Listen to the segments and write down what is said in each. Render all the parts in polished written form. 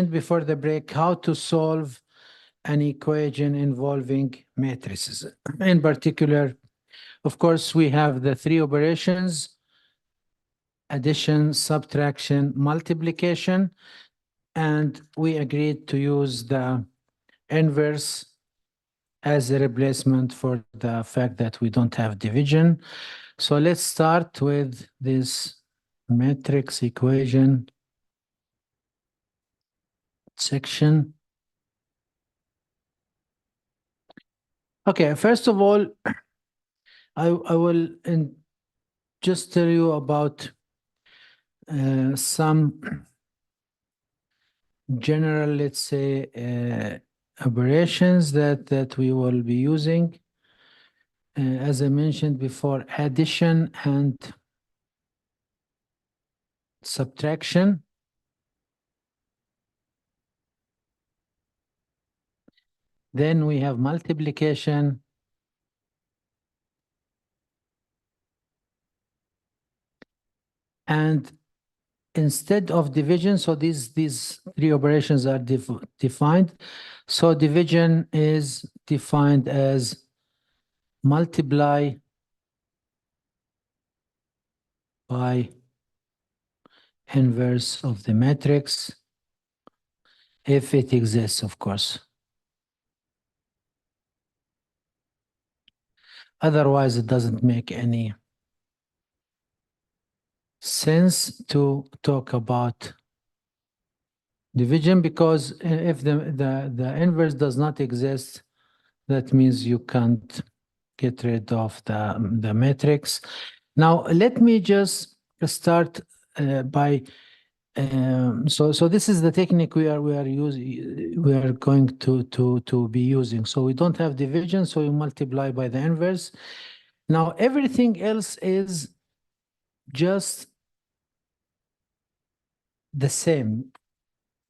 before the break how to solve an equation involving matrices. In particular, of course, we have the three operations: addition, subtraction, multiplication, and we agreed to use the inverse as a replacement for the fact that we don't have division. So let's start with this matrix equation section. Okay, first of all, I will just tell you about some general, let's say, operations that we will be using. As I mentioned before, addition and subtraction. Then we have multiplication. And instead of division, so these three operations are defined. So division is defined as multiply by inverse of the matrix, if it exists, of course. Otherwise, it doesn't make any sense to talk about division, because if the inverse does not exist, that means you can't get rid of the matrix. Now, let me just start by so this is the technique we are going to be using. So we don't have division, so we multiply by the inverse. Now everything else is just the same,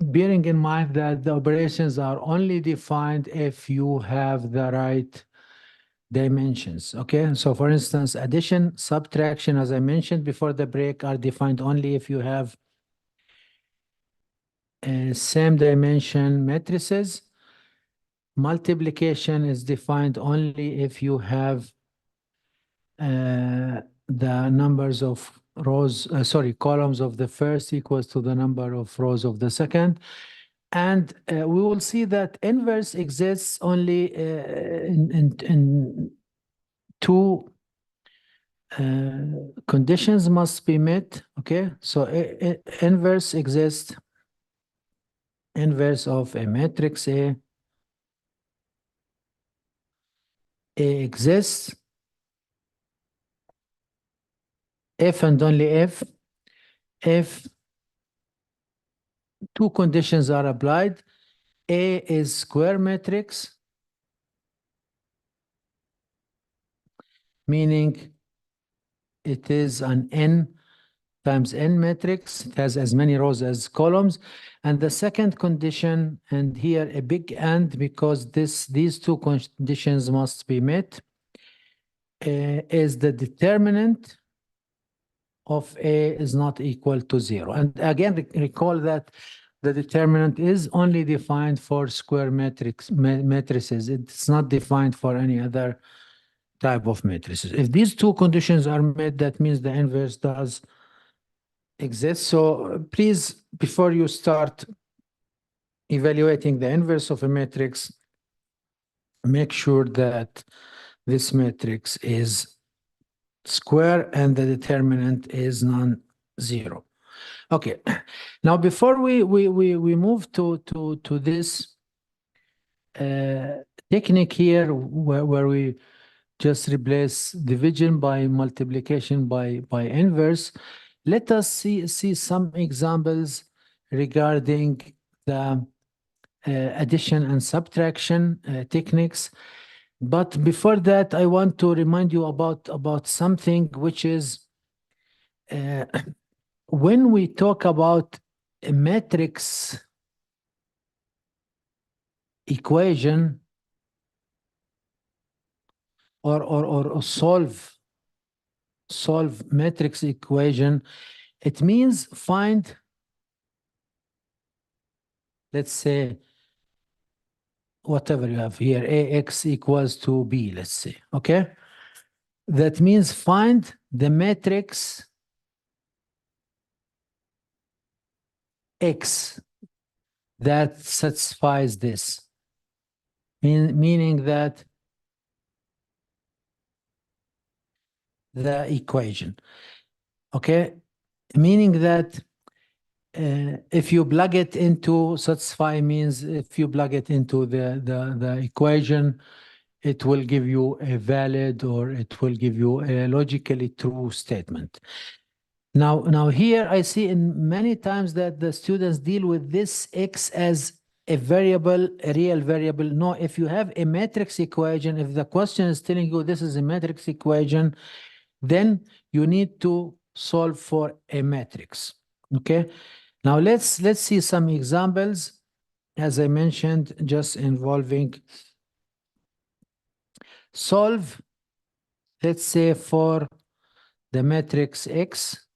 bearing in mind that the operations are only defined if you have the right dimensions. Okay, so for instance, addition, subtraction, as I mentioned before the break, are defined only if you have same dimension matrices. Multiplication is defined only if you have the numbers of rows, columns of the first equals to the number of rows of the second. And we will see that inverse exists only in two conditions must be met. Okay, so inverse exists. Inverse of a matrix A exists if and only if two conditions are applied. A is square matrix, meaning it is an n times n matrix. It has as many rows as columns. And the second condition, and here a big and, because these two conditions must be met, is the determinant of A is not equal to 0. And again, recall that the determinant is only defined for square matrices. It's not defined for any other type of matrices. If these two conditions are met, that means the inverse does exist. So please, before you start evaluating the inverse of a matrix, make sure that this matrix is square and the determinant is non-zero. Okay, now before we move to this technique here, where we just replace division by multiplication by inverse, let us see some examples regarding the addition and subtraction techniques. But before that, I want to remind you about something, which is when we talk about a matrix equation or solve matrix equation, it means find let's say, whatever you have here, AX equals to B, let's say, okay? That means find the matrix X that satisfies this, meaning that the equation, okay? Meaning that if you plug it into satisfy means if you plug it into the equation, it will give you a valid or it will give you a logically true statement. Now here I see in many times that the students deal with this X as a variable, a real variable. No, if you have a matrix equation, if the question is telling you this is a matrix equation, then you need to solve for a matrix, okay? Now let's see some examples, as I mentioned, just involving solve, let's say, for the matrix X,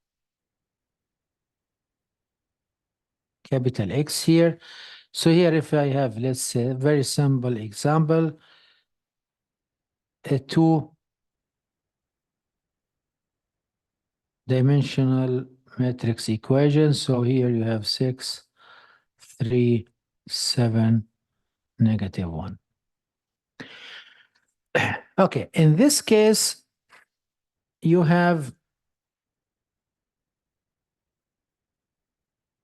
capital X here. So here if I have, let's say, a very simple example, a two-dimensional matrix equation. So here you have 6, 3, 7, -1. Okay, in this case, you have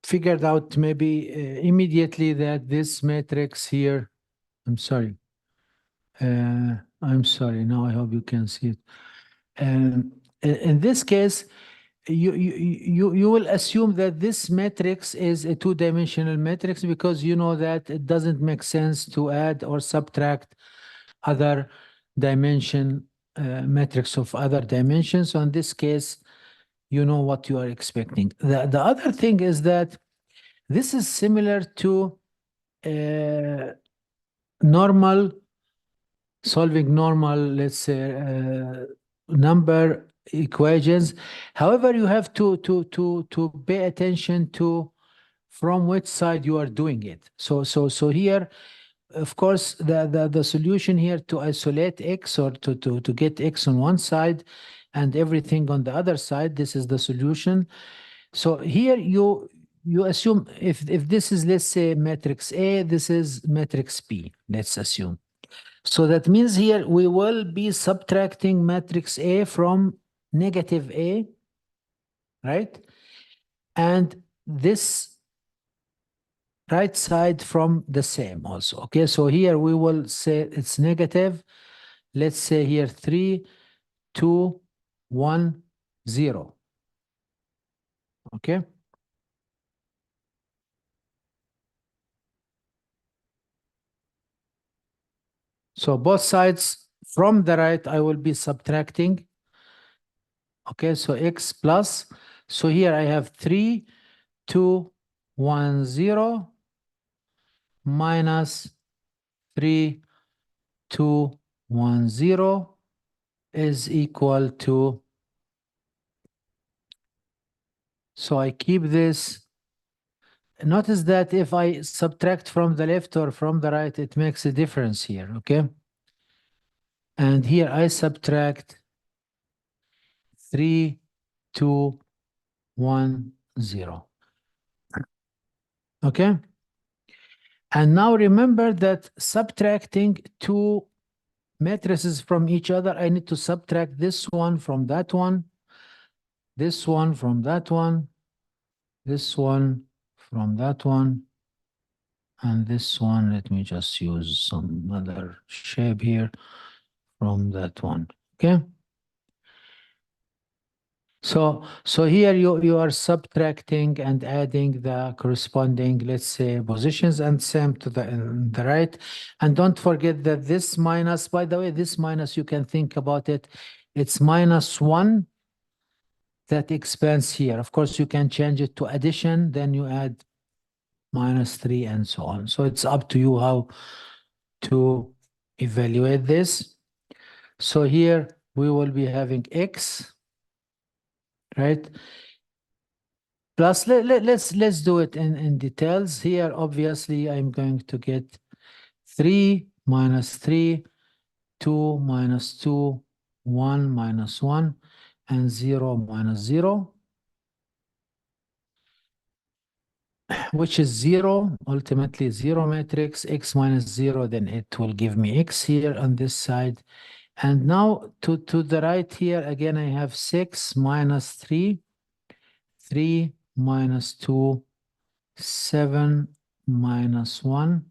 figured out maybe immediately that this matrix here, I'm sorry, now I hope you can see it. In this case, you will assume that this matrix is a two-dimensional matrix because you know that it doesn't make sense to add or subtract other dimension matrix of other dimensions. So in this case, you know what you are expecting. The other thing is that this is similar to normal solving normal, let's say, number equations. However, you have to pay attention to from which side you are doing it. So here, of course, the solution here to isolate X or to get X on one side and everything on the other side, this is the solution. So here you assume if this is, let's say, matrix A, this is matrix B, let's assume. So that means here we will be subtracting matrix A from negative A, right? And this right side from the same also, okay? So here we will say it's negative. Let's say here 3, 2, 1, 0, okay? So both sides from the right, I will be subtracting. Okay, so X plus. So here I have 3, 2, 1, 0 minus 3, 2, 1, 0 is equal to, so I keep this. Notice that if I subtract from the left or from the right, it makes a difference here, okay? And here I subtract 3, 2, 1, 0. Okay? And now remember that subtracting two matrices from each other, I need to subtract this one from that one, this one from that one, this one from that one, and this one, let me just use some other shape here, from that one, okay? So here you are subtracting and adding the corresponding, let's say, positions, and same to the right. And don't forget that this minus, by the way, this minus, you can think about it, it's -1 that expands here. Of course, you can change it to addition, then you add -3 and so on. So it's up to you how to evaluate this. So here we will be having X, right? Plus, let's do it in details. Here, obviously, I'm going to get 3 minus 3, 2 minus 2, 1 minus 1, and 0 minus 0, which is 0, ultimately 0 matrix, x minus 0, then it will give me x here on this side. And now to the right here, again, I have 6 minus 3, 3 minus 2, 7 minus 1,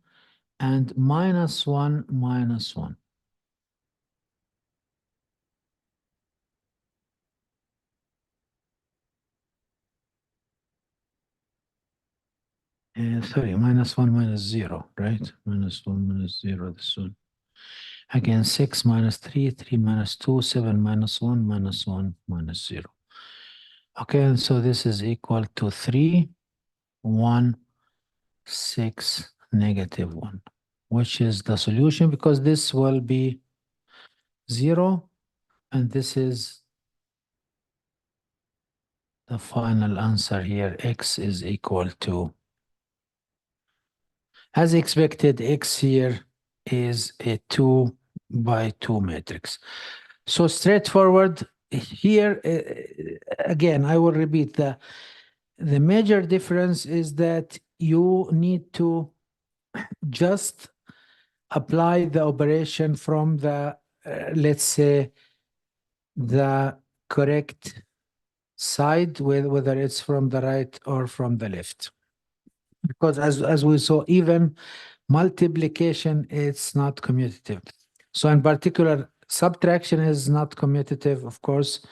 and minus 1 minus 1. Sorry, minus 1 minus 0, right? Minus 1 minus 0, this one. Again, 6 minus 3, 3 minus 2, 7 minus 1, minus 1 minus 0. Okay, and so this is equal to 3, 1, 6, negative 1, which is the solution, because this will be 0, and this is the final answer here. X is equal to, as expected, X here is a 2 by 2 matrix. So straightforward here. Again, I will repeat, the major difference is that you need to just apply the operation from the, let's say, the correct side, whether it's from the right or from the left. Because as we saw, even multiplication, it's not commutative. So in particular, subtraction is not commutative, of course.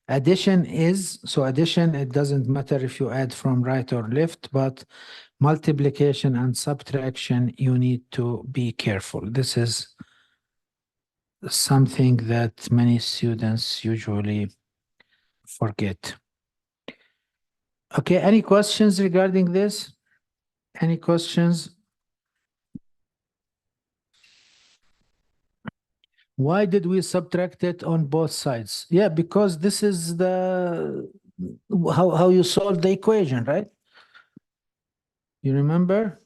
Addition is. So addition, it doesn't matter if you add from right or left, but multiplication and subtraction, you need to be careful. This is something that many students usually forget. Okay, any questions regarding this? Any questions? Why did we subtract it on both sides? Yeah, because this is the how you solve the equation, right? You remember?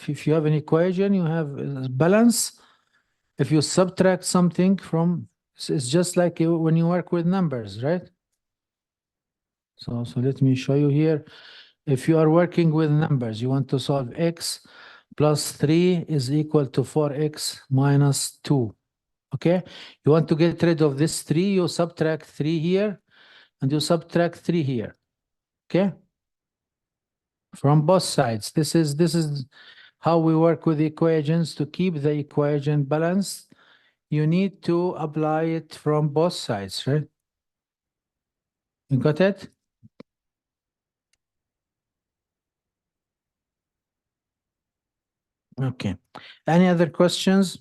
If you have an equation, you have balance. If you subtract something from, it's just like when you work with numbers, right? So let me show you here. If you are working with numbers, you want to solve x plus 3 is equal to 4x minus 2. Okay? You want to get rid of this 3, you subtract 3 here, and you subtract 3 here. Okay? From both sides. This is how we work with equations. To keep the equation balanced, you need to apply it from both sides, right? You got it? Okay. Any other questions?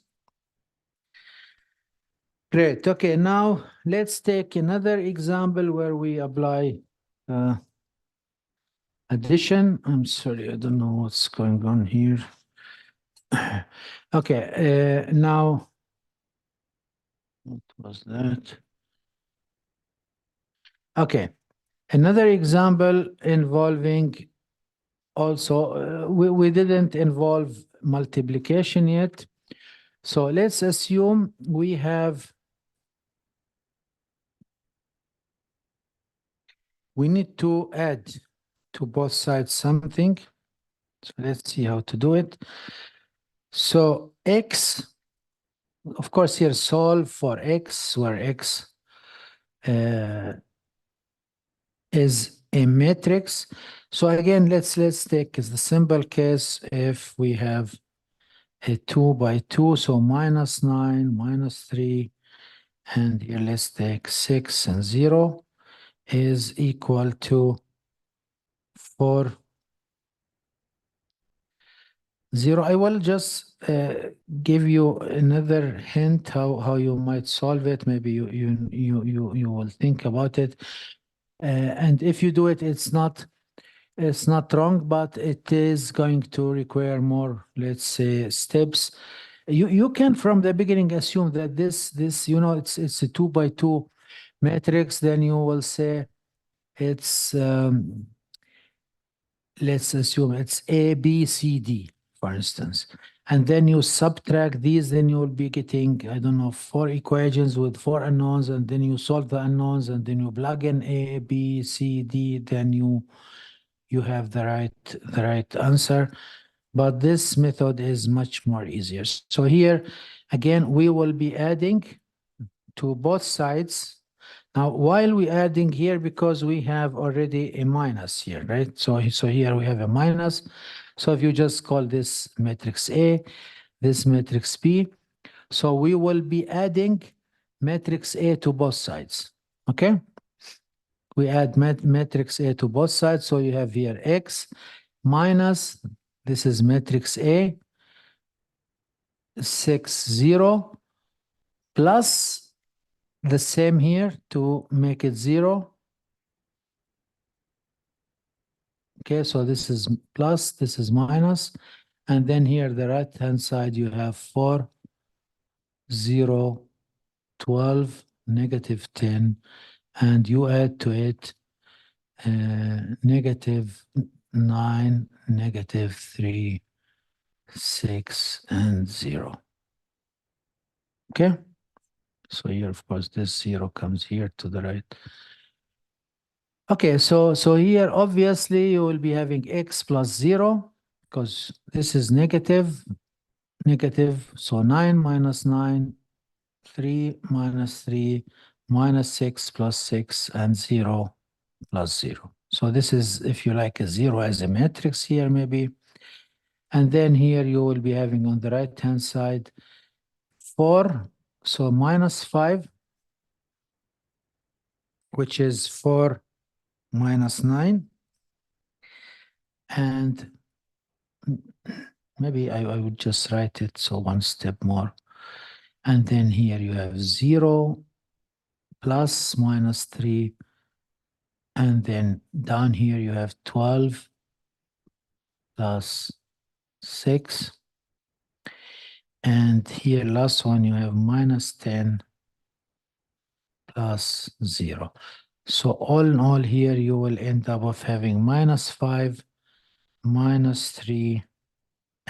Great. Okay, now let's take another example where we apply addition. I'm sorry, I don't know what's going on here. Okay, now, what was that? Okay, another example involving also, we didn't involve multiplication yet. So let's assume we need to add to both sides something. So let's see how to do it. So x, of course, here solve for x, where x is a matrix. So again, let's take the simple case if we have a 2 by 2, so minus 9, minus 3, and here let's take 6 and 0 is equal to 4, 0. I will just give you another hint how you might solve it. Maybe you will think about it. And if you do it, it's not wrong, but it is going to require more, let's say, steps. You can from the beginning assume that this it's a 2 by 2 matrix. Then you will say it's let's assume it's A, B, C, D, for instance. And then you subtract these, then you will be getting, I don't know, 4 equations with 4 unknowns, and then you solve the unknowns, and then you plug in A, B, C, D, then you have the right answer. But this method is much more easier. So here, again, we will be adding to both sides. Now, while we adding here, because we have already a minus here, right? So here we have a minus. So if you just call this matrix A, this matrix B, so we will be adding matrix A to both sides, okay? We add matrix A to both sides, so you have here X minus, this is matrix A, 6, 0, plus the same here to make it 0. Okay, so this is plus, this is minus, and then here the right-hand side you have 4, 0, 12, negative 10, and you add to it negative 9, negative 3, 6, and 0. Okay, so here, of course, this 0 comes here to the right. Okay, so here, obviously, you will be having x plus 0, because this is negative, so 9 minus 9, 3 minus 3, minus 6 plus 6, and 0 plus 0. So this is, if you like, a 0 as a matrix here, maybe. And then here you will be having on the right-hand side 4, so minus 5, which is 4 minus 9. And maybe I would just write it so one step more. And then here you have 0 plus minus 3. And then down here you have 12 plus 6. And here last one you have minus 10 plus 0. So all in all here you will end up of having minus 5, minus 3,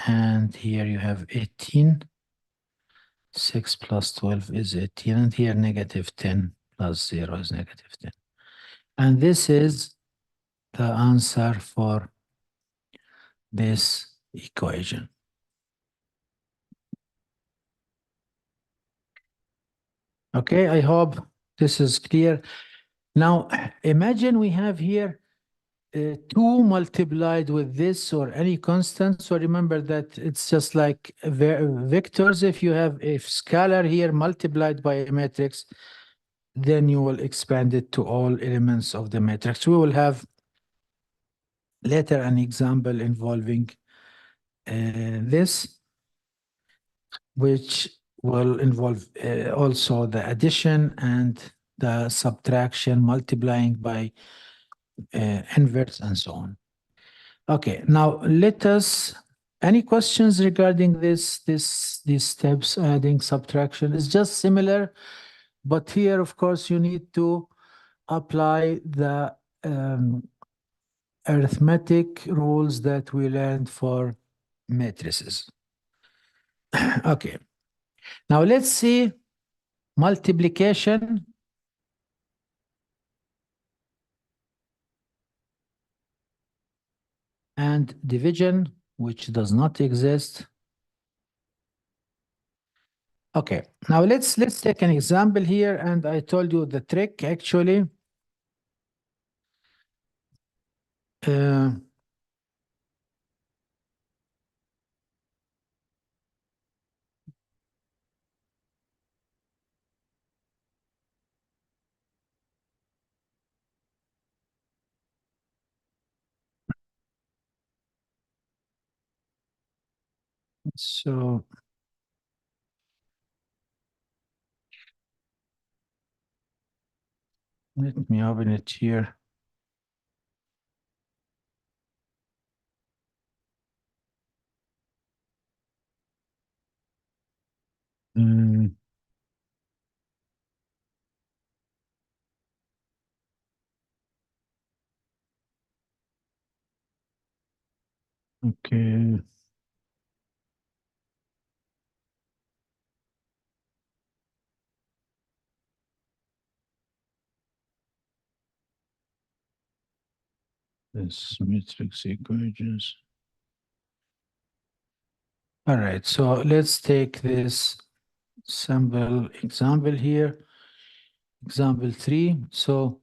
and here you have 18. 6 plus 12 is 18, and here negative 10 plus 0 is negative 10. And this is the answer for this equation. Okay, I hope this is clear. Now, imagine we have here 2 multiplied with this or any constant. So remember that it's just like vectors. If you have a scalar here multiplied by a matrix, then you will expand it to all elements of the matrix. We will have later an example involving this, which will involve also the addition and the subtraction, multiplying by inverse and so on. Okay, now let us, any questions regarding these steps, adding, subtraction? It's just similar, but here, of course, you need to apply the arithmetic rules that we learned for matrices. Okay, now let's see multiplication and division, which does not exist. Okay, now let's take an example here, and I told you the trick actually. So let me open it here. Mm. Okay. This matrix equations. All right, so let's take this sample example here. Example 3. So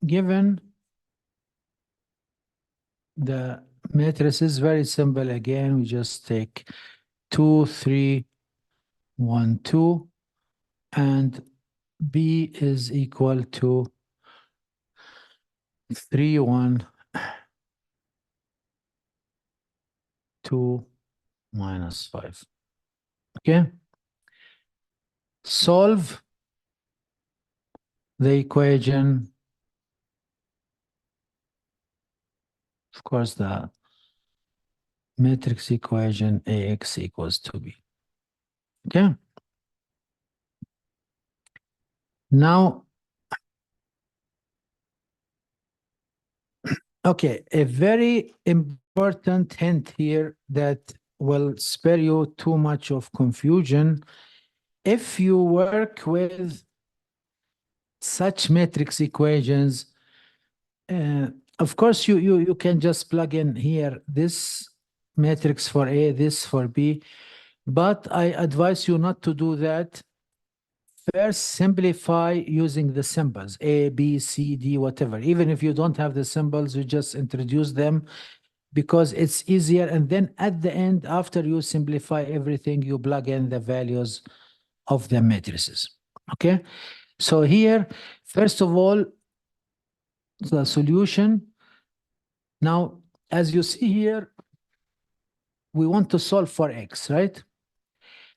given the matrix is very simple. Again, we just take 2, 3, 1, 2, and B is equal to 3, 1, 2, minus 5. Okay. Solve the equation. Of course, the matrix equation AX equals to B. Okay. Now, okay, a very important hint here that will spare you too much of confusion. If you work with such matrix equations, of course, you can just plug in here this matrix for A, this for B, but I advise you not to do that. First, simplify using the symbols, A, B, C, D, whatever. Even if you don't have the symbols, you just introduce them because it's easier. And then at the end, after you simplify everything, you plug in the values of the matrices. Okay? So here, first of all, the solution. Now, as you see here, we want to solve for X, right?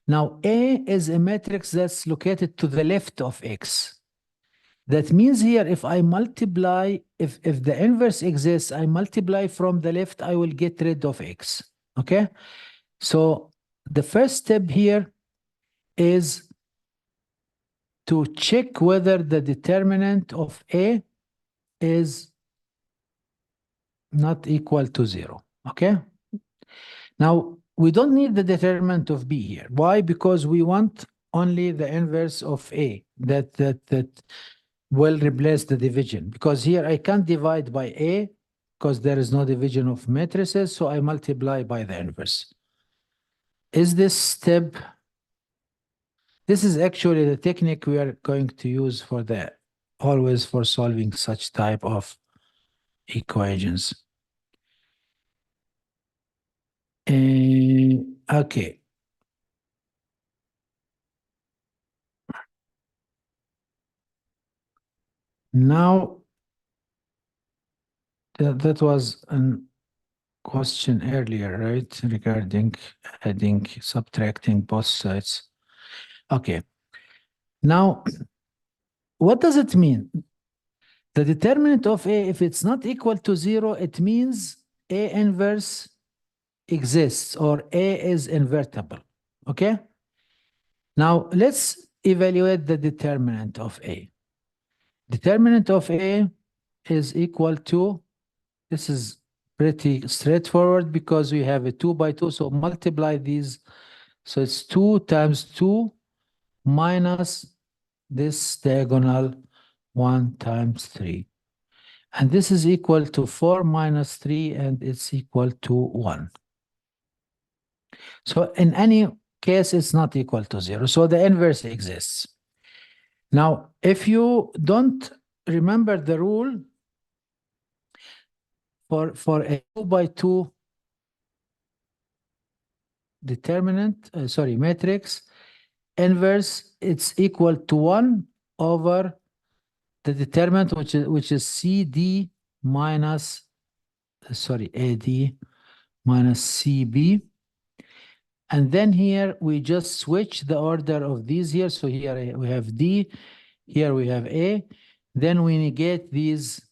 Now, A is a matrix that's located to the left of X. That means here, if I multiply, if the inverse exists, I multiply from the left, I will get rid of X, okay? So the first step here is to check whether the determinant of A is not equal to 0, okay? Now, we don't need the determinant of B here. Why? Because we want only the inverse of A that will replace the division. Because here I can't divide by A because there is no division of matrices, so I multiply by the inverse. Is this step? This is actually the technique we are going to use for always for solving such type of equations. Okay. Now, that was a question earlier, right? Regarding adding, subtracting both sides. Okay. Now, what does it mean? The determinant of A, if it's not equal to 0, it means A inverse exists or A is invertible. Okay? Now, let's evaluate the determinant of A. Determinant of A is equal to, this is pretty straightforward because we have a 2 by 2, so multiply these. So it's 2 times 2 minus this diagonal 1 times 3. And this is equal to 4 minus 3, and it's equal to 1. So in any case, it's not equal to 0. So the inverse exists. Now, if you don't remember the rule for a 2 by 2 determinant, matrix, inverse, it's equal to 1 over the determinant, which is CD minus, AD minus CB. And then here we just switch the order of these here. So here we have D, here we have A. Then we negate these.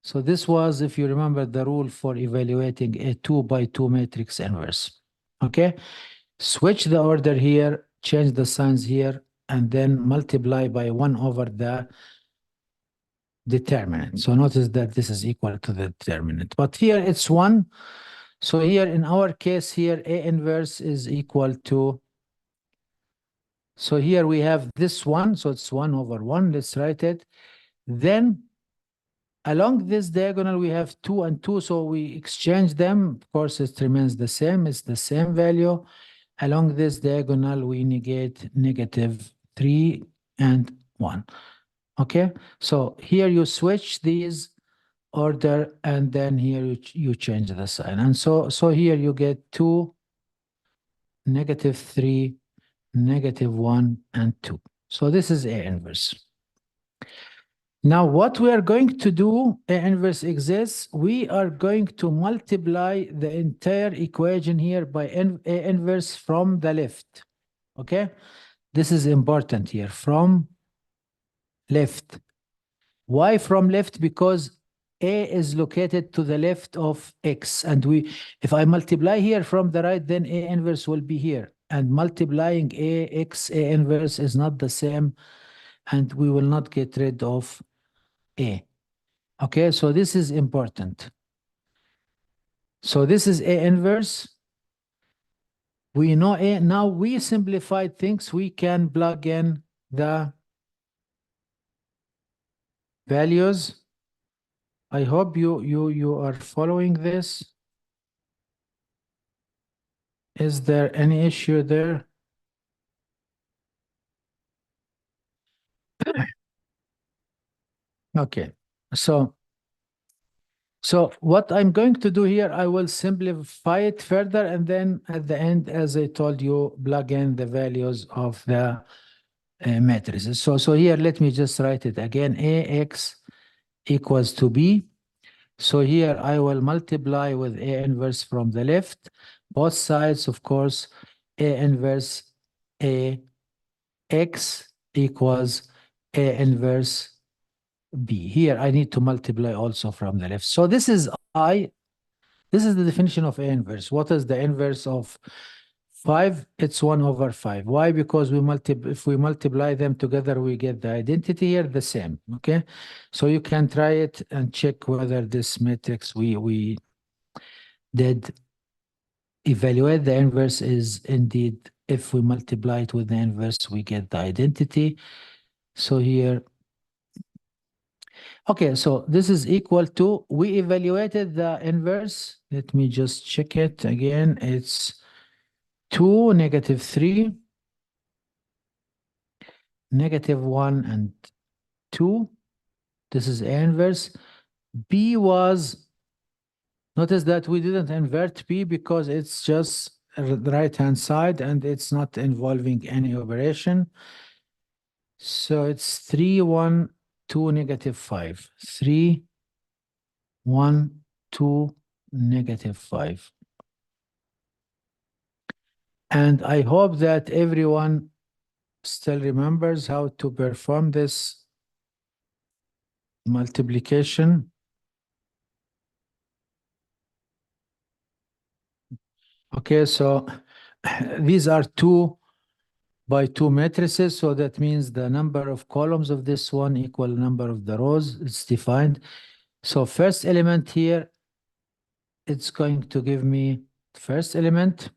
So this was, if you remember, the rule for evaluating a 2 by 2 matrix inverse. Okay? Switch the order here, change the signs here, and then multiply by 1 over the determinant. So notice that this is equal to the determinant, but here it's 1. So here in our case here, A inverse is equal to, so here we have this 1, so it's 1 over 1. Let's write it. Then along this diagonal, we have 2 and 2, so we exchange them. Of course, it remains the same. It's the same value. Along this diagonal, we negate -3 and 1. Okay, so here you switch these order, and then here you change the sign. And so here you get 2, -3, -1, and 2. So this is A inverse. Now, what we are going to do, A inverse exists, we are going to multiply the entire equation here by A inverse from the left. Okay? This is important here, from left. Why from left? Because A is located to the left of X. And if I multiply here from the right, then A inverse will be here. And multiplying A inverse is not the same, and we will not get rid of A. Okay, so this is important. So this is A inverse. We know A. Now we simplified things. We can plug in the values. I hope you are following this. Is there any issue there? Okay, so what I'm going to do here, I will simplify it further, and then at the end, as I told you, plug in the values of the matrices. So here, let me just write it again. AX equals to B. So here I will multiply with A inverse from the left. Both sides, of course, A inverse AX equals A inverse B. Here I need to multiply also from the left. So this is this is the definition of A inverse. What is the inverse of 5? It's 1 over 5. Why? Because if we multiply them together, we get the identity here the same. Okay, so you can try it and check whether this matrix we did evaluate the inverse is indeed, if we multiply it with the inverse, we get the identity. So here, okay, so this is equal to, we evaluated the inverse. Let me just check it again. It's 2, -3, -1, and 2. This is A inverse. B was, notice that we didn't invert B because it's just the right-hand side and it's not involving any operation. So it's 3, 1, 2, -5. 3, 1, 2, -5. And I hope that everyone still remembers how to perform this multiplication. Okay, so these are 2 by 2 matrices, so that means the number of columns of this one equal number of the rows. It's defined. So first element here, it's going to give me first element.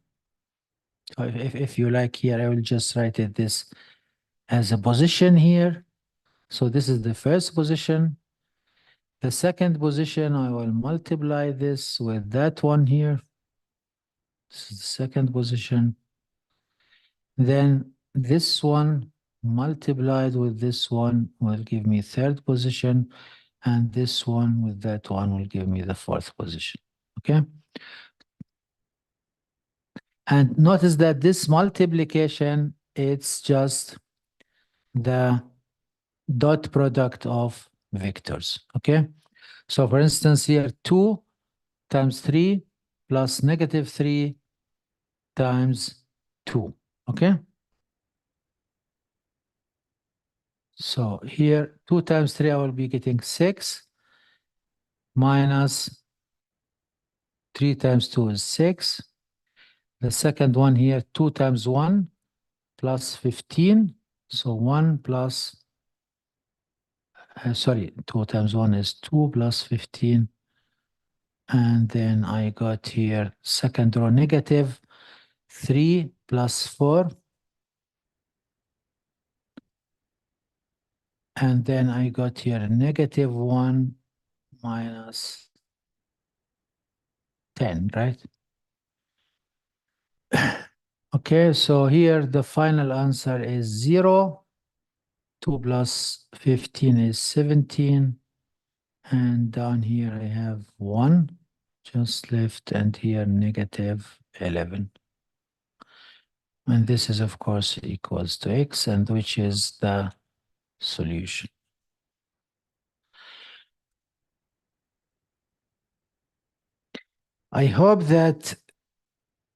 If you like here, I will just write it this as a position here. So this is the first position. The second position, I will multiply this with that one here. This is the second position. Then this one multiplied with this one will give me third position, and this one with that one will give me the fourth position. Okay? And notice that this multiplication, it's just the dot product of vectors. Okay? So for instance here, 2 times 3 plus -3 times 2. Okay? So here, 2 times 3, I will be getting 6, minus 3 times 2 is 6. The second one here, 2 times 1 plus 15. So 1 plus sorry, 2 times 1 is 2 plus 15. And then I got here second row negative 3 plus 4. And then I got here negative 1 minus 10, right? Okay, so here the final answer is 0. 2 plus 15 is 17. And down here I have 1 just left, and here negative 11. And this is, of course, equals to x, and which is the solution. I hope that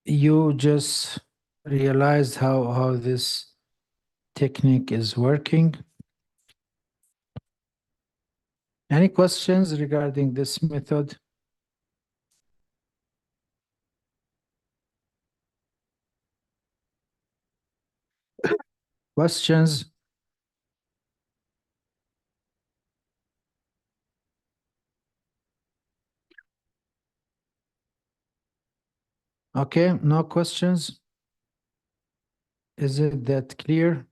you just realized how this technique is working. Any questions regarding this method? Questions? Okay, no questions? Is it that clear?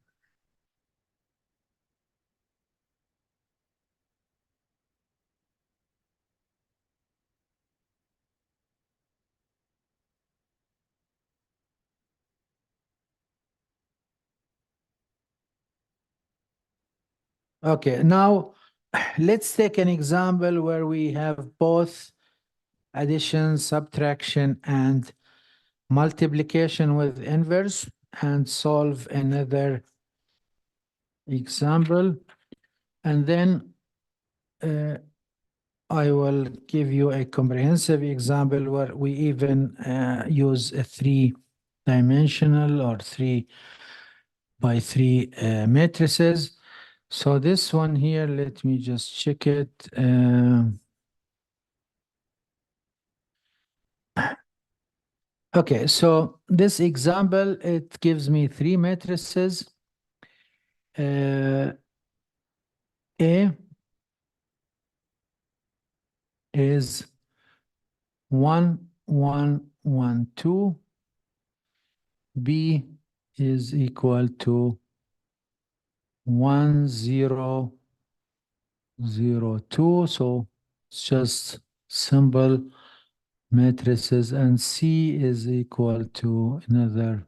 Okay, now let's take an example where we have both addition, subtraction, and multiplication with inverse, and solve another example. And then I will give you a comprehensive example where we even use a 3-dimensional or 3 by 3 matrices. So this one here, let me just check it. Okay, so this example, it gives me 3 matrices. A is 1, 1, 1, 2. B is equal to 1, 0, 0, 2. So it's just simple matrices. And C is equal to another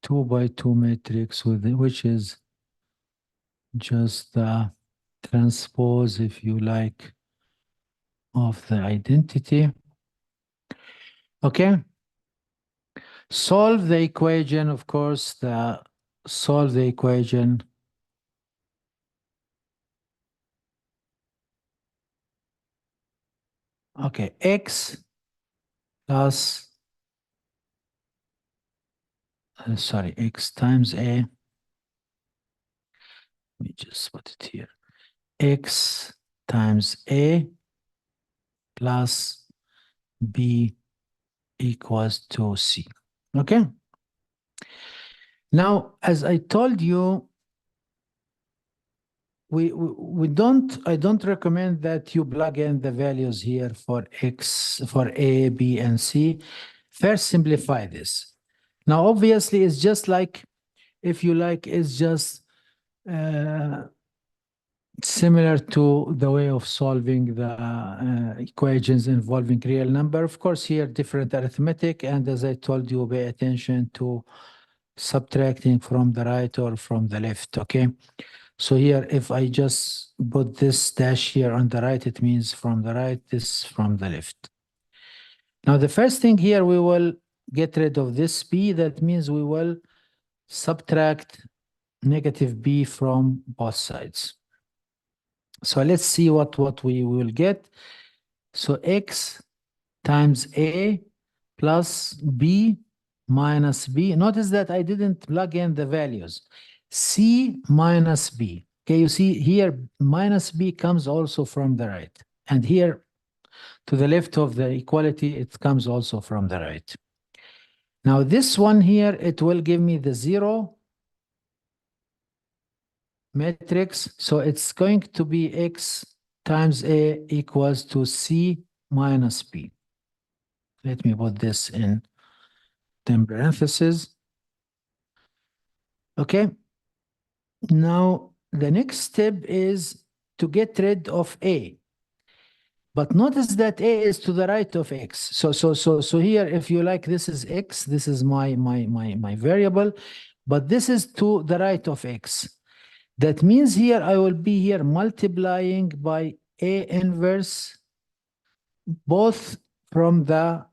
2 by 2 matrix, which is just the transpose, if you like, of the identity. Okay. Solve the equation, of course, solve the equation. Okay, x plus, sorry, x times a. Let me just put it here. X times a plus b equals to c. Okay. Now, as I told you, I don't recommend that you plug in the values here for x, for a, b, and c. First, simplify this. Now, obviously, it's just like, if you like, it's just similar to the way of solving the equations involving real number. Of course, here, different arithmetic, and as I told you, pay attention to subtracting from the right or from the left, okay? So here, if I just put this dash here on the right, it means from the right, this from the left. Now, the first thing here, we will get rid of this b. That means we will subtract negative b from both sides. So let's see what we will get. So x times a plus b minus b. Notice that I didn't plug in the values. C minus b. Okay, you see here, minus b comes also from the right. And here, to the left of the equality, it comes also from the right. Now, this one here, it will give me the 0 matrix. So it's going to be X times A equals to C minus B. Let me put this in parentheses. Okay. Now, the next step is to get rid of A. But notice that A is to the right of X. So here, if you like, this is X, this is my variable, but this is to the right of X. That means here I will be here multiplying by A inverse both from the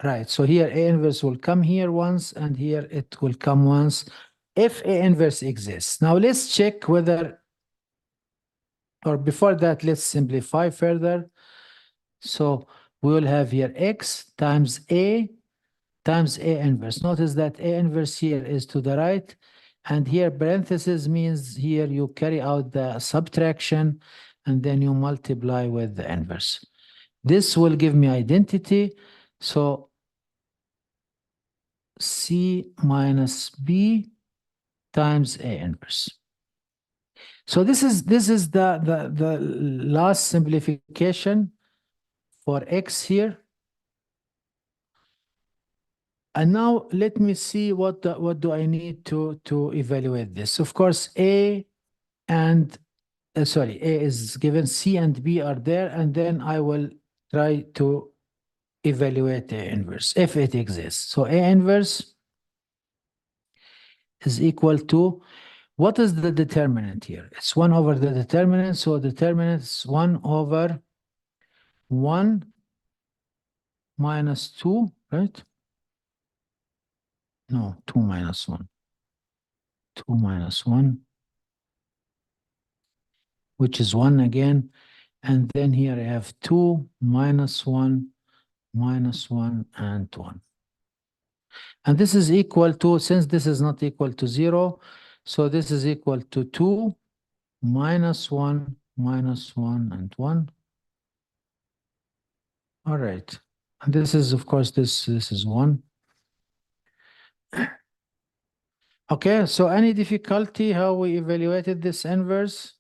right. So here A inverse will come here once and here it will come once if A inverse exists. Now let's check whether, or before that, let's simplify further. So we will have here X times A inverse. Notice that A inverse here is to the right. And here parenthesis means here you carry out the subtraction and then you multiply with the inverse. This will give me identity. So C minus B times A inverse. So this is the last simplification for X here. And now let me see what do I need to evaluate this. Of course, A and A is given, C and B are there, and then I will try to evaluate A inverse if it exists. So A inverse is equal to, what is the determinant here? It's 1 over the determinant, so determinant is 1 over 1 minus 2, right? No, 2 minus 1. 2 minus 1, which is 1 again. And then here I have 2 minus 1, minus 1, and 1. And this is equal to, since this is not equal to 0, so this is equal to 2 minus 1, minus 1, and 1. All right. And this is, of course, this is 1. Okay, so any difficulty how we evaluated this inverse?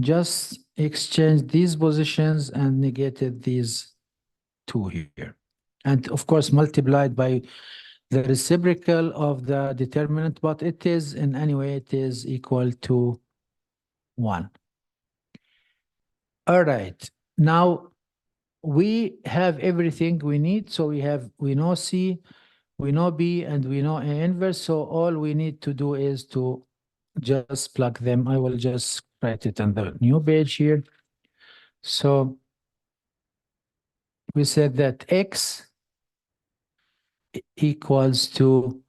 Just exchange these positions and negated these two here. And of course, multiplied by the reciprocal of the determinant, but it is, in any way, it is equal to 1. All right. Now, we have everything we need. So we know C, we know B, and we know A inverse. So all we need to do is to just plug them. I will just write it on the new page here. So we said that X equals to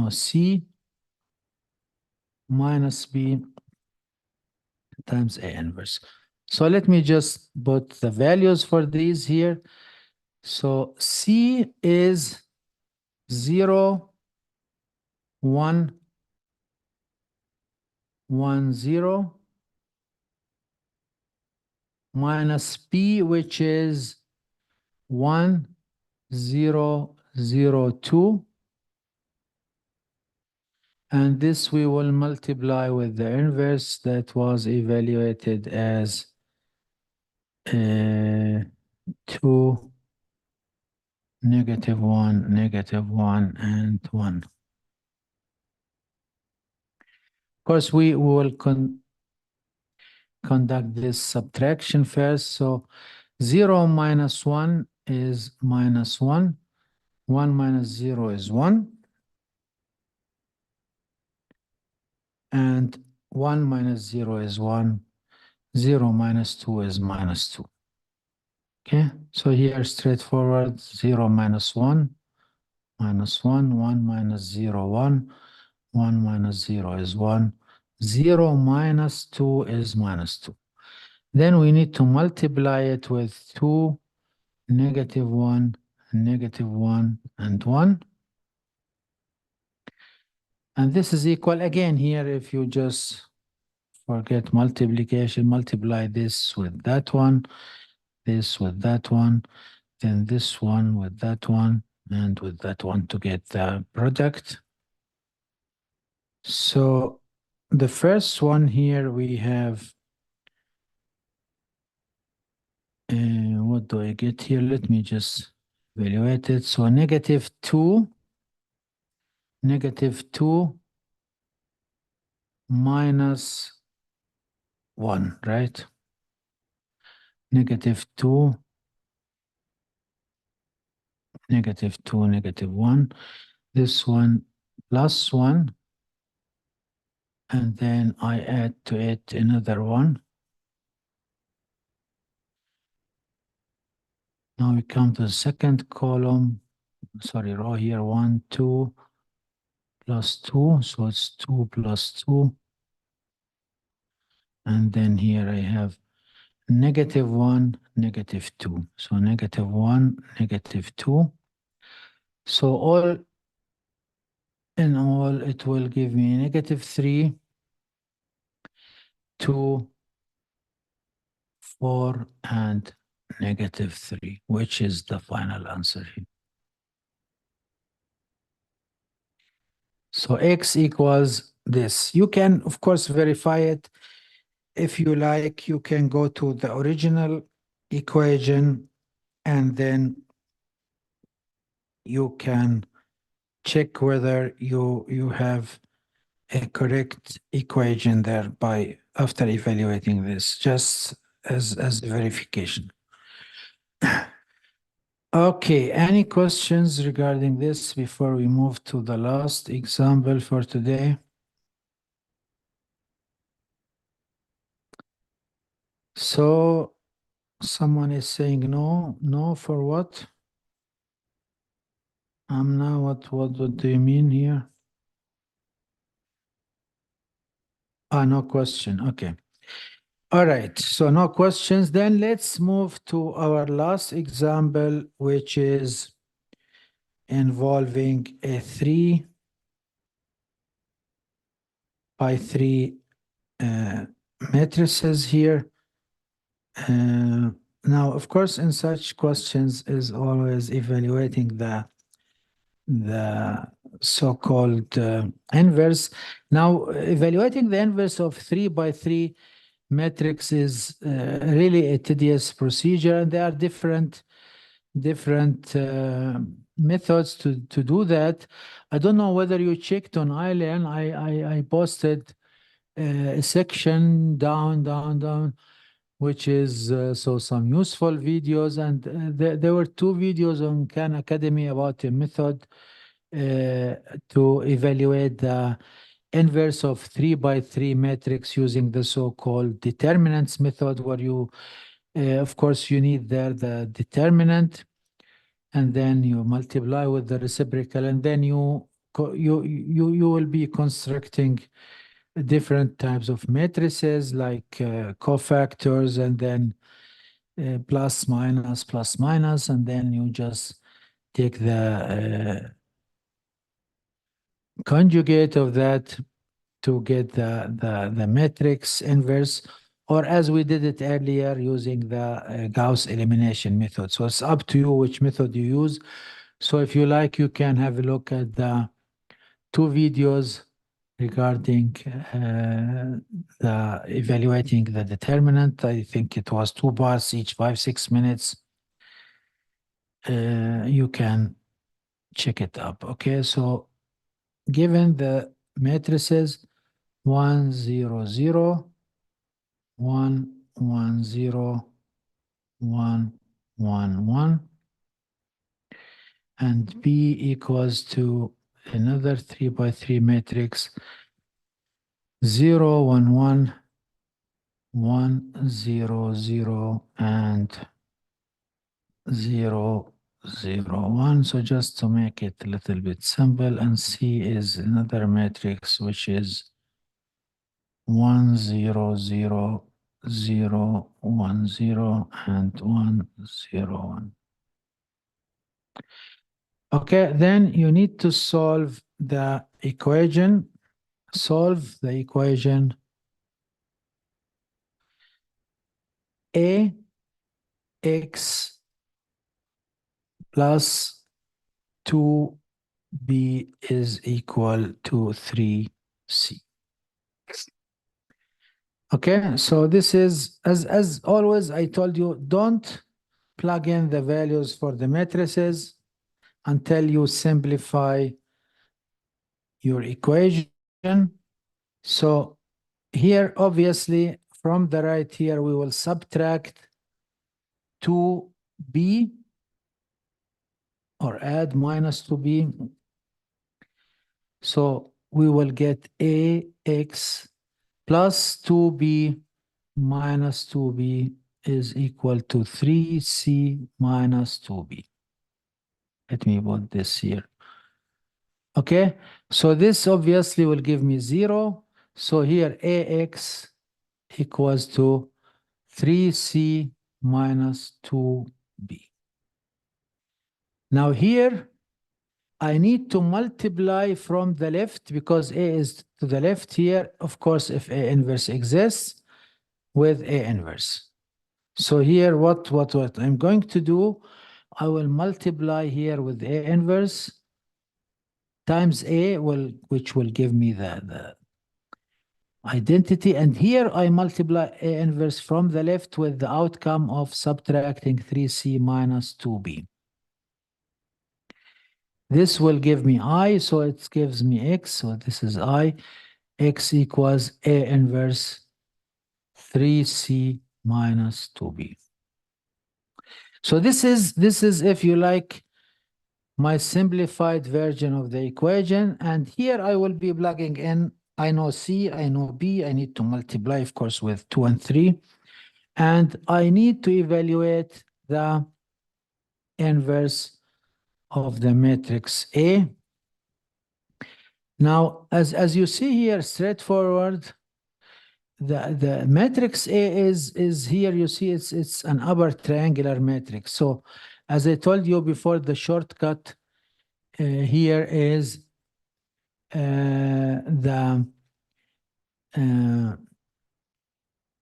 C minus B times A inverse. So let me just put the values for these here. So C is 0, 1, 1, 0, minus P, which is 1, 0, 0, 2. And this we will multiply with the inverse that was evaluated as 2, -1, -1, and 1. Of course, we will conduct this subtraction first. So 0 minus 1 is -1. 1 minus 0 is 1. And 1 minus 0 is 1. 0 minus 2 is -2. Okay, so here straightforward, 0 minus 1, minus 1, 1 minus 0, 1, 1 minus 0 is 1, 0 minus 2 is -2. Then we need to multiply it with 2, -1, -1, and 1. And this is equal, again, here, if you just forget multiplication, multiply this with that one, this with that one, then this one with that one, and with that one to get the product. So the first one here we have, what do I get here? Let me just evaluate it. So -2 minus 1, right? -2, -2, -1. This one plus 1. And then I add to it another one. Now we come to the second column, sorry, row here, 1, 2, plus 2. So it's 2 plus 2. And then here I have -1, -2. So -1, -2. So all in all, it will give me -3, 2, 4, and -3, which is the final answer here. So X equals this. You can, of course, verify it. If you like, you can go to the original equation and then you can check whether you have a correct equation there by after evaluating this, just as verification. Okay, any questions regarding this before we move to the last example for today? So someone is saying no. No for what? Now what do you mean here? No question. Okay. All right. So no questions. Then let's move to our last example, which is involving a 3 by 3 matrices here. Now, of course, in such questions is always evaluating the so-called inverse. Now, evaluating the inverse of 3 by 3 matrix is really a tedious procedure, and there are different methods to do that. I don't know whether you checked on iLearn. I posted a section down, which is so some useful videos, and there were 2 videos on Khan Academy about a method to evaluate the inverse of 3 by 3 matrix using the so-called determinants method, where you, of course, you need there the determinant, and then you multiply with the reciprocal, and then you will be constructing different types of matrices like cofactors, and then plus minus, and then you just take the conjugate of that to get the matrix inverse, or as we did it earlier using the Gauss elimination method. So it's up to you which method you use. So if you like, you can have a look at the 2 videos regarding the evaluating the determinant. I think it was 2 bars each, 5-6 minutes. You can check it up. Okay, so given the matrices 1 0 0 1 1 0 1 1 1, and B equals to another 3 by 3 matrix 0 1 1 1 0 0 and 0 0 1. So just to make it a little bit simple, and C is another matrix which is 1 0 0 0 1 0 and 1 0 1. Okay, then you need to solve the equation. Solve the equation A x plus 2b is equal to 3c. Okay, so this is, as always, I told you, don't plug in the values for the matrices until you simplify your equation. So here, obviously, from the right here, we will subtract 2b or add minus 2b. So we will get ax plus 2b minus 2b is equal to 3c minus 2b. Let me put this here. Okay, so this obviously will give me 0. So here ax equals to 3c minus 2b. Now here, I need to multiply from the left because a is to the left here, of course, if a inverse exists, with a inverse. So here, what I'm going to do, I will multiply here with a inverse times a, which will give me the identity. And here I multiply a inverse from the left with the outcome of subtracting 3c minus 2b. This will give me I, so it gives me x, so this is I. X equals a inverse 3c minus 2b. So this is, if you like, my simplified version of the equation. And here I will be plugging in, I know C, I know B, I need to multiply, of course, with 2 and 3. And I need to evaluate the inverse of the matrix A. Now, as you see here, straightforward, the matrix A is here, you see it's an upper triangular matrix. So as I told you before, the shortcut here is the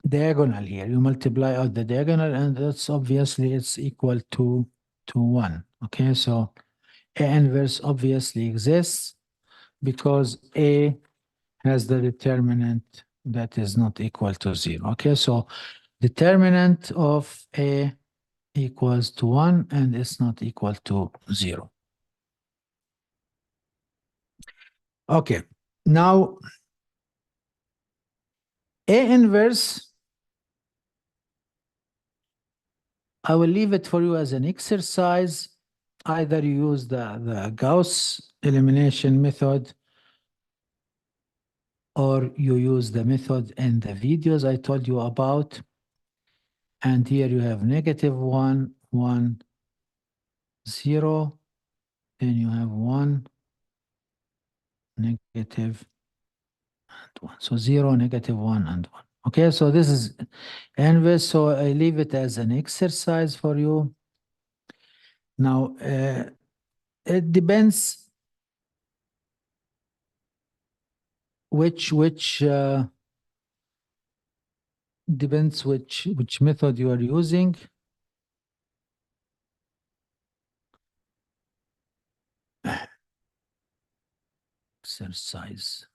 diagonal here. You multiply out the diagonal, and that's obviously it's equal to 1. Okay, so A inverse obviously exists because A has the determinant that is not equal to 0. Okay, so determinant of A equals to 1 and it's not equal to 0. Okay, now A inverse, I will leave it for you as an exercise. Either you use the Gauss elimination method or you use the method in the videos I told you about. And here you have -1, 1, 0. Then you have 1, negative, and 1. So 0, -1, and 1. Okay, so this is inverse. So I leave it as an exercise for you. Now, it depends which method you are using. Exercise.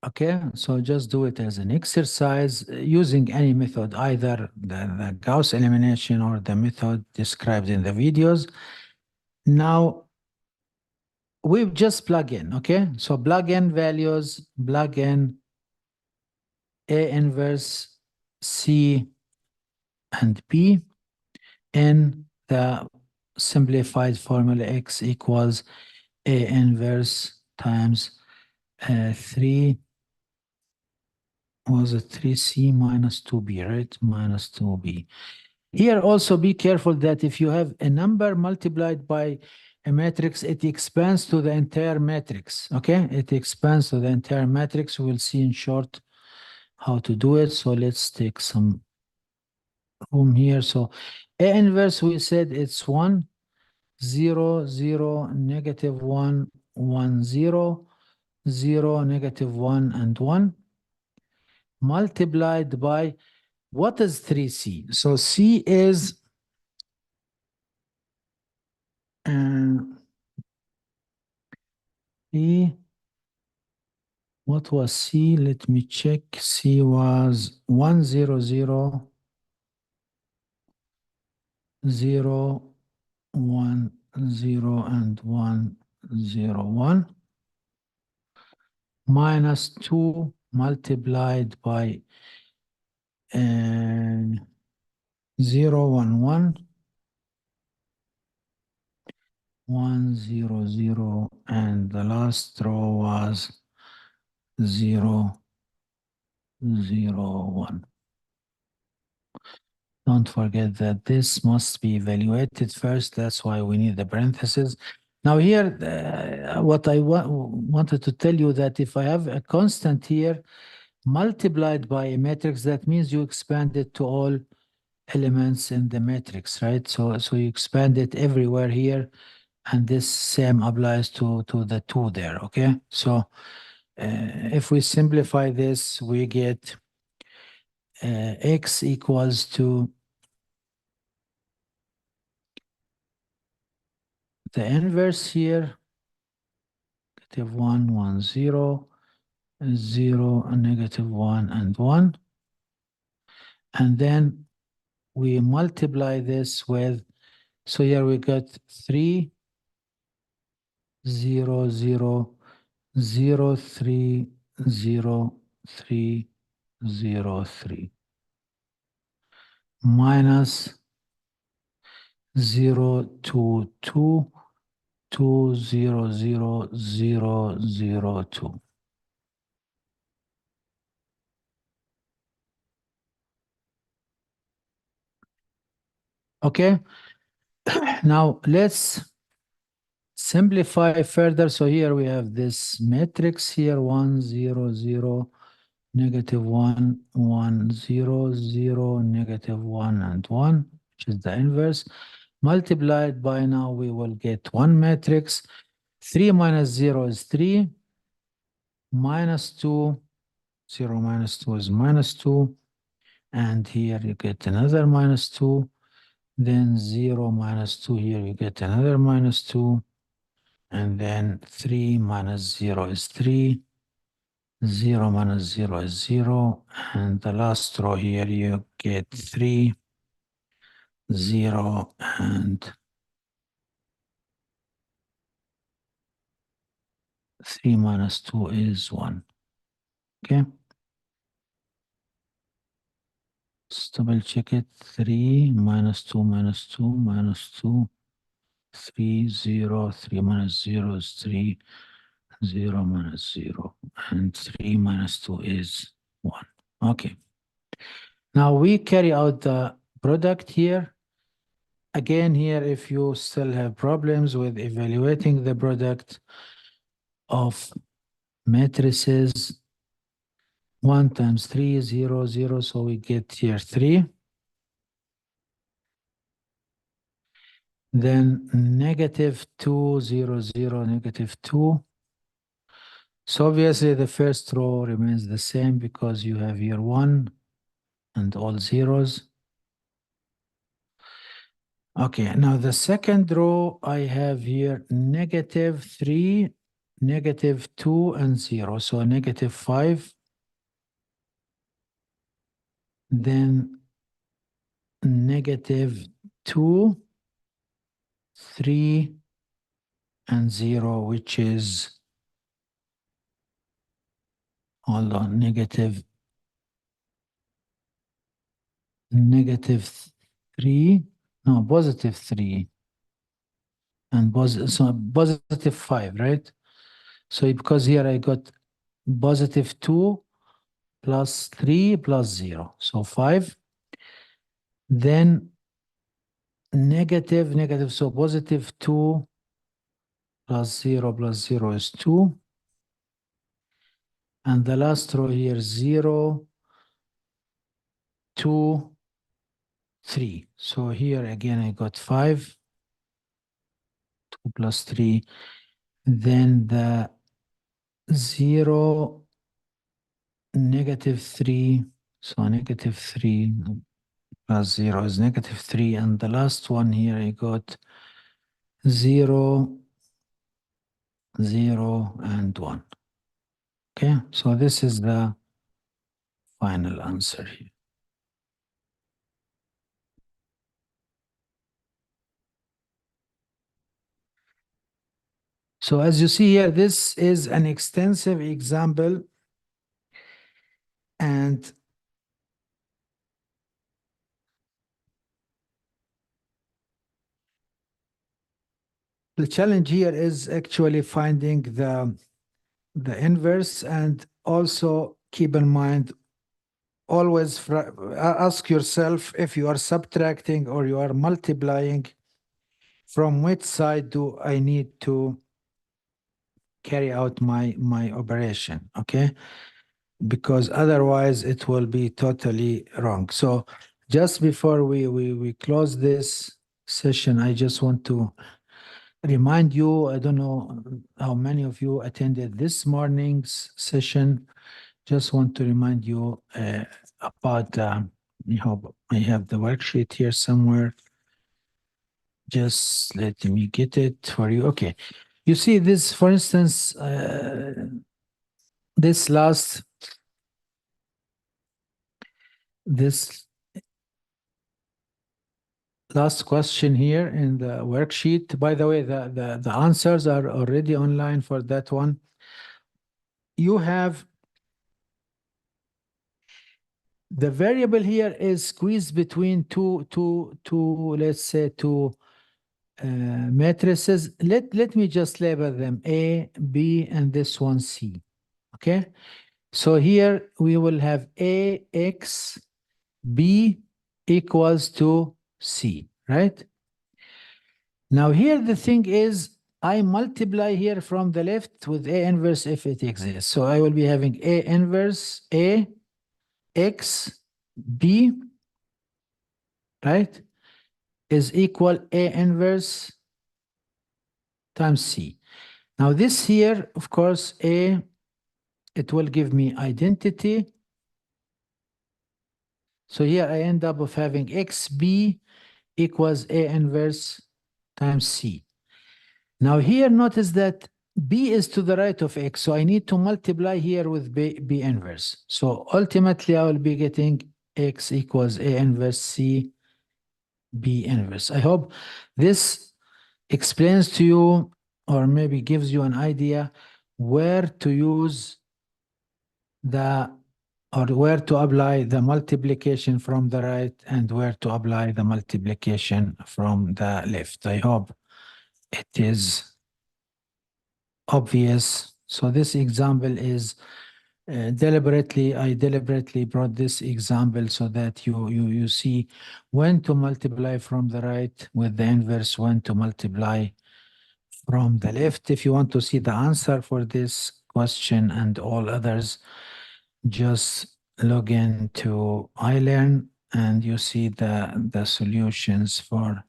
Okay, so just do it as an exercise using any method, either the Gauss elimination or the method described in the videos. Now, we just plug in, okay? So plug in values, plug in A inverse C and B in the simplified formula X equals A inverse times 3, was it 3C minus 2B, right? Minus 2B. Here also be careful that if you have a number multiplied by a matrix, it expands to the entire matrix, okay? It expands to the entire matrix. We'll see in short how to do it. So let's take some room here. So A inverse, we said it's 1, 0, 0, -1, 1, 0, 0, -1, and 1, multiplied by, what is 3C? So C is E, what was C? Let me check. C was 100, 0, 1, 0, and 1, 0, 1, minus 2 multiplied by 0, 1, 1, 1, 0, 0, and the last row was 0, 0, 1. Don't forget that this must be evaluated first. That's why we need the parentheses. Now here, what I wanted to tell you that if I have a constant here multiplied by a matrix, that means you expand it to all elements in the matrix, right? So you expand it everywhere here, and this same applies to the 2 there, okay? So if we simplify this, we get x equals to the inverse here, -1, 1, 0, 0, -1, and 1. And then we multiply this with, so here we got 3, 0, 0, 0, 3, 0, 3, 0, 3, minus 0, 2, 2, 2, 0, 0, 0, 0, 2. Okay, now let's simplify further. So here we have this matrix here, 1, 0, 0, -1, 1, 0, 0, -1, and 1, which is the inverse. Multiplied by, now we will get one matrix. 3 minus 0 is 3, minus 2, 0 minus 2 is minus 2, and here you get another minus 2, then 0 minus 2, here you get another minus 2, and then 3 minus 0 is 3, 0 minus 0 is 0, and the last row here you get 3, 0, and 3 minus 2 is 1. Okay, let's double check it. 3 minus 2 minus 2 minus 2, 3, 0, 3 minus 0 is 3, 0 minus 0, and 3 minus 2 is 1. Okay, now we carry out the product here. Again, here, if you still have problems with evaluating the product of matrices, 1 times 3 is 0, 0, so we get here 3. Then -2, 0, 0, -2. So obviously the first row remains the same because you have here 1 and all zeros. Okay, now the second row, I have here -3, -2, and 0. So -5. Then -2, 3, and 0, which is, hold on, -3, no, +3, and so +5, right? So because here I got +2 plus 3 plus 0, so 5. Then negative, so +2 plus 0 is 2. And the last row here, 0, 2, 3. So here again I got 5, 2 plus 3. Then the 0, -3. So -3 plus 0 is -3. And the last one here I got 0, 0, and 1. Okay, so this is the final answer here. So as you see here, this is an extensive example, and the challenge here is actually finding the inverse, and also keep in mind, always ask yourself if you are subtracting or you are multiplying, from which side do I need to carry out my operation, okay? Because otherwise it will be totally wrong. So just before we close this session, I just want to remind you, I don't know how many of you attended this morning's session. Just want to remind you about, I hope I have the worksheet here somewhere. Just let me get it for you. Okay. You see this, for instance, this last question here in the worksheet. By the way, the answers are already online for that one. You have the variable here is squeezed between two, let's say two matrices. Let me just label them A, B, and this one C. Okay. So here we will have A, X, B equals to C, right? Now here the thing is, I multiply here from the left with A inverse if it exists. So I will be having A inverse A, X, B, right, is equal A inverse times C. Now this here, of course, A, it will give me identity. So here I end up with having XB equals A inverse times C. Now here, notice that B is to the right of X, so I need to multiply here with B inverse. So ultimately, I will be getting X equals A inverse C B inverse. I hope this explains to you, or maybe gives you an idea where to use or where to apply the multiplication from the right and where to apply the multiplication from the left. I hope it is obvious. So this example is I deliberately brought this example so that you see when to multiply from the right with the inverse, when to multiply from the left. If you want to see the answer for this question and all others, just log into iLearn and you see the solutions for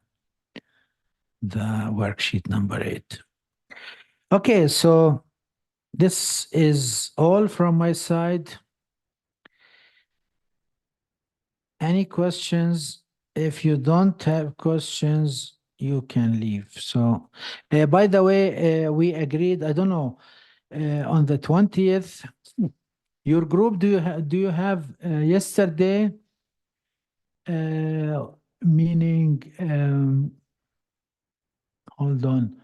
the worksheet number 8. Okay, so this is all from my side. Any questions? If you don't have questions, you can leave. So, by the way, we agreed, I don't know, on the 20th, your group, do you have yesterday, meaning, hold on,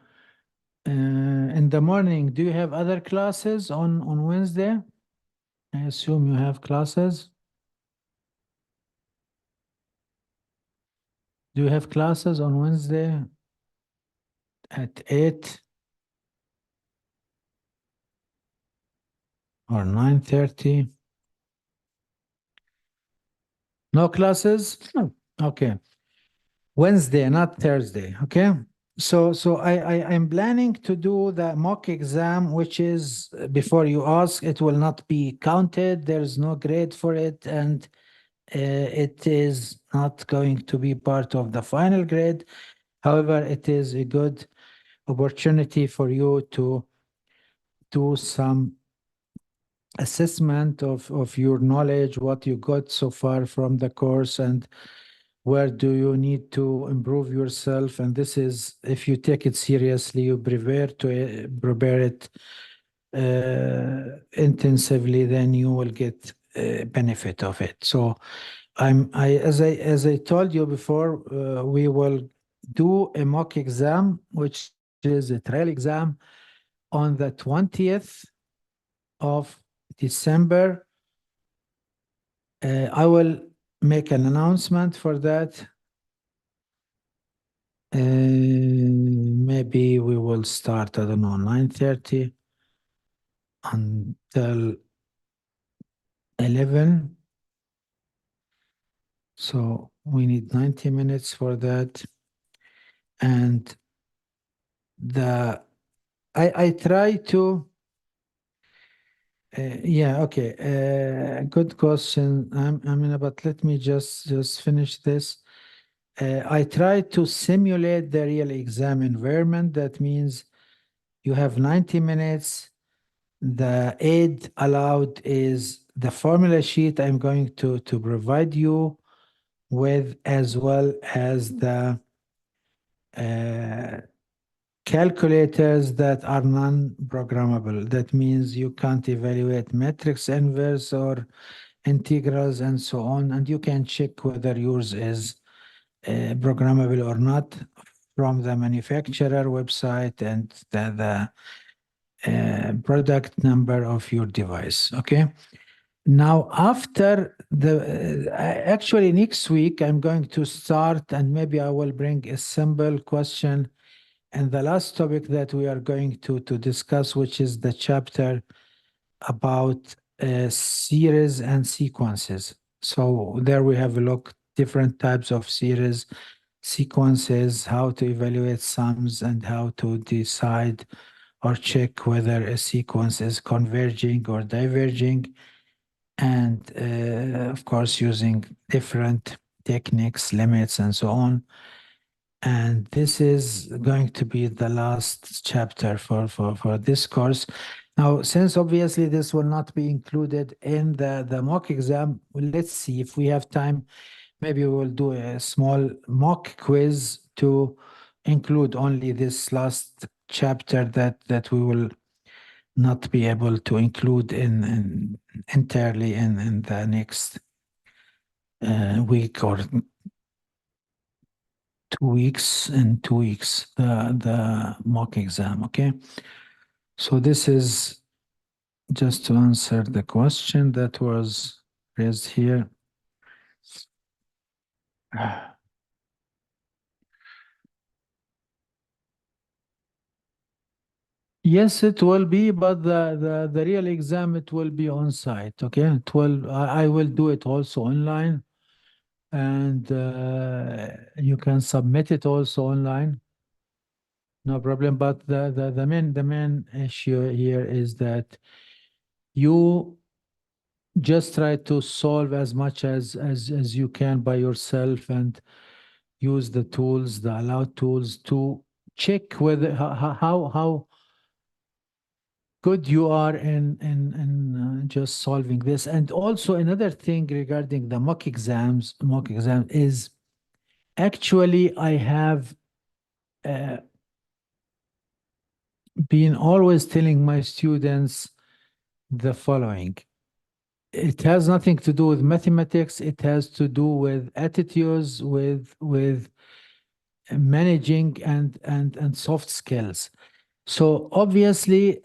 in the morning, do you have other classes on Wednesday? I assume you have classes. Do you have classes on Wednesday at 8 or 9:30? No classes? No. Okay. Wednesday, not Thursday. Okay. So I'm planning to do the mock exam, which is before you ask, it will not be counted. There's no grade for it, and it is not going to be part of the final grade. However, it is a good opportunity for you to do some assessment of your knowledge, what you got so far from the course, and where do you need to improve yourself. And this is, if you take it seriously, you prepare it intensively, then you will get benefit of it. So as I told you before, we will do a mock exam, which is a trial exam, on the 20th of December. I will make an announcement for that. Maybe we will start, I don't know, 9:30 until 11. So we need 90 minutes for that. And I try to, yeah, okay. Good question. But let me just finish this. I try to simulate the real exam environment. That means you have 90 minutes. The aid allowed is the formula sheet I'm going to provide you with, as well as the calculators that are non-programmable. That means you can't evaluate matrix inverse or integrals and so on, and you can check whether yours is programmable or not from the manufacturer website and the product number of your device. Okay. Now, after actually next week, I'm going to start, and maybe I will bring a simple question. And the last topic that we are going to discuss, which is the chapter about series and sequences. So there we have a look different types of series, sequences, how to evaluate sums, and how to decide or check whether a sequence is converging or diverging. And of course, using different techniques, limits, and so on. And this is going to be the last chapter for this course. Now, since obviously this will not be included in the mock exam, let's see if we have time. Maybe we will do a small mock quiz to include only this last chapter that we will not be able to include in entirely in the next week or 2 weeks, in 2 weeks, the mock exam. Okay. So this is just to answer the question that was raised here. Yes, it will be, but the real exam, it will be on site. Okay. I will do it also online, and you can submit it also online. No problem. But the main issue here is that you just try to solve as much as you can by yourself, and use the tools, the allowed tools, to check whether how good you are in just solving this. And also another thing regarding the mock exam is, actually I have uh, been always telling my students the following. It has nothing to do with mathematics. It has to do with attitudes, with managing and soft skills. So obviously,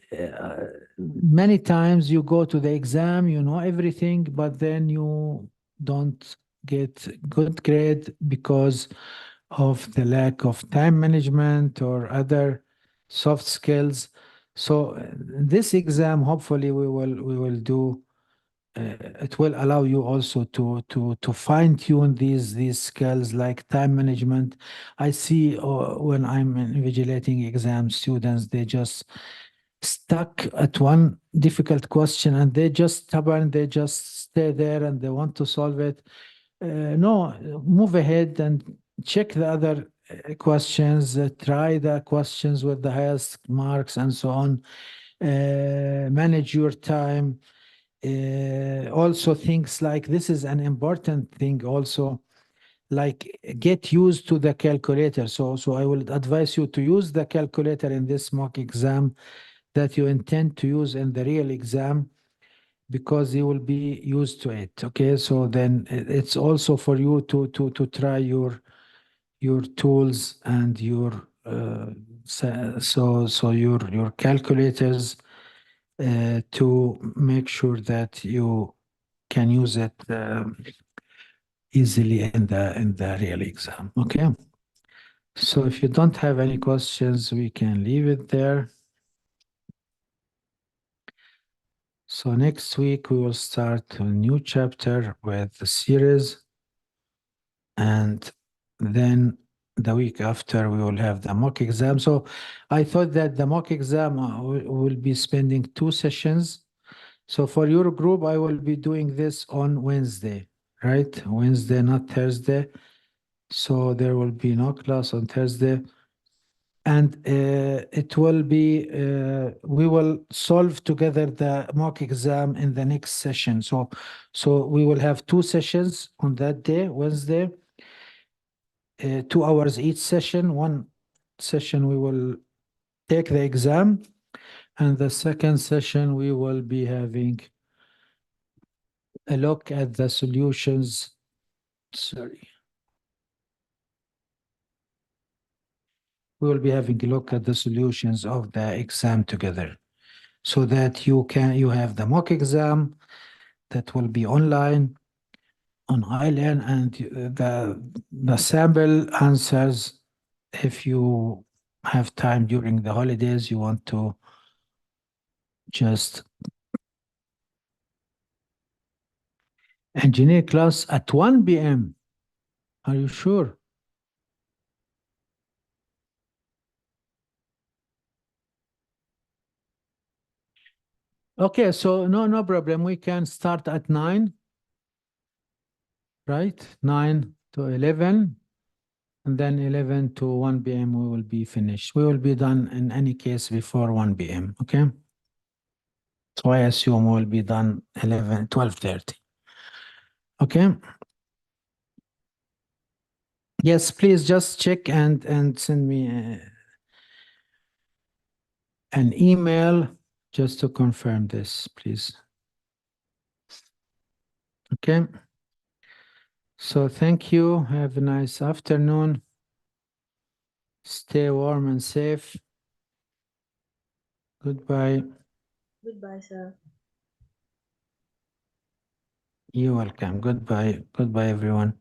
many times you go to the exam, you know everything, but then you don't get good grade because of the lack of time management or other soft skills. So this exam, hopefully, we will do. It will allow you also to fine tune these skills like time management. I see when I'm invigilating exam students, they just stuck at one difficult question and they just stubborn, they just stay there and they want to solve it. No, move ahead and check the other questions, try the questions with the highest marks and so on. Manage your time. Also, things like this is an important thing also. like get used to the calculator. So I will advise you to use the calculator in this mock exam that you intend to use in the real exam, because you will be used to it. Okay, so then it's also for you to try your tools and your your calculators to make sure that you can use it easily in the real exam. Okay, so if you don't have any questions, we can leave it there. So next week we will start a new chapter with the series, and then the week after we will have the mock exam. So I thought that the mock exam will be spending 2 sessions. So for your group, I will be doing this on Wednesday, right? Wednesday, not Thursday. So there will be no class on Thursday. And it will be, we will solve together the mock exam in the next session. So we will have 2 sessions on that day, Wednesday, 2 hours each session. One session we will take the exam, and the second session we will be having a look at the solutions. Sorry. We will be having a look at the solutions of the exam together, so that you have the mock exam that will be online on iLearn, and the sample answers, if you have time during the holidays, you want to just engineer class at 1 p.m. Are you sure? Okay, so no problem. We can start at 9, right? 9 to 11, and then 11 to 1 p.m. we will be finished. We will be done in any case before 1 p.m. Okay? So I assume we'll be done 12:30. Okay? Yes, please just check and send me an email just to confirm this, please. Okay? So thank you. Have a nice afternoon. Stay warm and safe. Goodbye. Goodbye, sir. You're welcome. Goodbye. Goodbye, everyone.